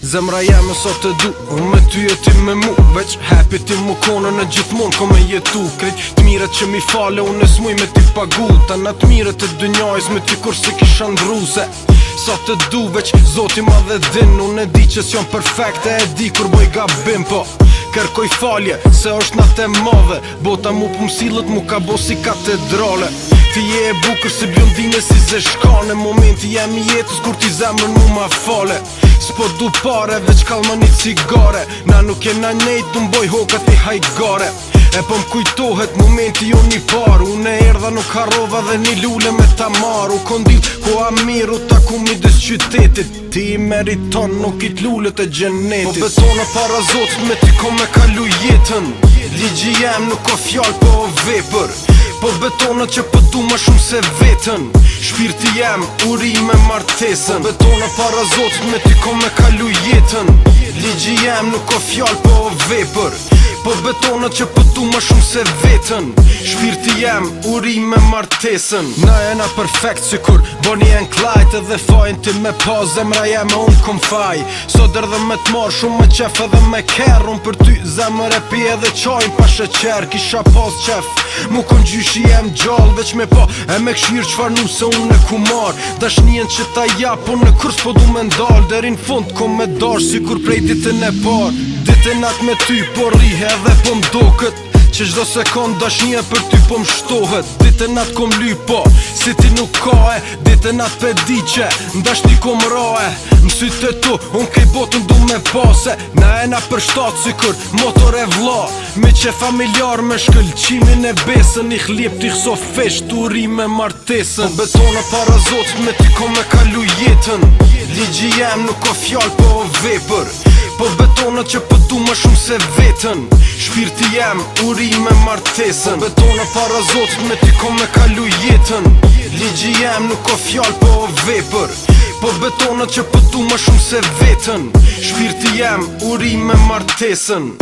Zemra jeme sot e du, unë me ty e ti me mu. Veç happy ti mu konën e gjithmon ko me jetu. Krejt t'miret që mi fale unë e s'muj me ti pagu. Ta në t'miret e dënjajs me ty kur si kisha ndruse. Sot e du veç zoti ma dhe din. Unë e di që s'jon perfekte e di kur boj gabim. Po kërkoj falje se është natë e madhe. Bota mu pumsilët mu ka bo si katedrale. Ti je e bukër si blondine si zeshkane. Momenti jem i jetës kur ti zemrën mu ma fale. S'po du pare, veç kalma një cigare. Na nuk jena nejt, t'u mboj hokat i hajgare. E po m'kujtohet momenti jo një paru. Unë e erdha nuk harrova dhe një lule me ta maru. Kondil ku amiru ta ku midis qytetit. Ti i meriton nuk i t'lullet e gjenetit. Po betona para zotit me ti ko me kalu jetën. Ligji jem nuk o fjall po o vepër. Po betona që po du ma shumë se vetën. Shpirti jem uri me martesën. Po betona para zotit me ti ko me kalu jetën. Ligji jem nuk o fjall po o vepër. Po betona që po du ma shumë se vetën. Shpirti jem uri me martesën. Na jena perfekt si kur Bonnie and Clyde. Edhe fajn ti me pa zemra jeme unë kom faj. Sot erdhe me t'mar shumë me qef edhe me ker. Unë për ty zemër e pi edhe qajn pa sheqer. Kisha pas qef mu kon gjyshi jem gjall. Veç me pa e me kshirë qfar nu se unë e kumar. Dashnien që ta jap unë në kurs po du me ndal. Derin fund kom me dash si kur prej ditën e par. Ditën atë me ty po rrihe edhe po m'doket që gjdo sekund dashnia për ty po m'shtohet. Ditën atë kom ly po, si ti nuk ka e. Ditën atë pe di që ndashti kom ra e. M'syt e tu, unë kej botën du me pase. Na ena për shtatë si kur motor e vla. Me që familjar me shkëllqimin e besën. I khljep t'i khso fesh t'u ri me martesën. Po betona para zotit me ti kom me kalu jetën. Ligji jem nuk o fjall po o vepër. Po betona që po du ma shumë se vetën. Shpirti jem uri me martesën. Po betona para zotit me ti kom me kalu jetën. Ligji jem nuk o fjall po o vepër. Po betona që po du ma shumë se vetën. Shpirti jem uri me martesën.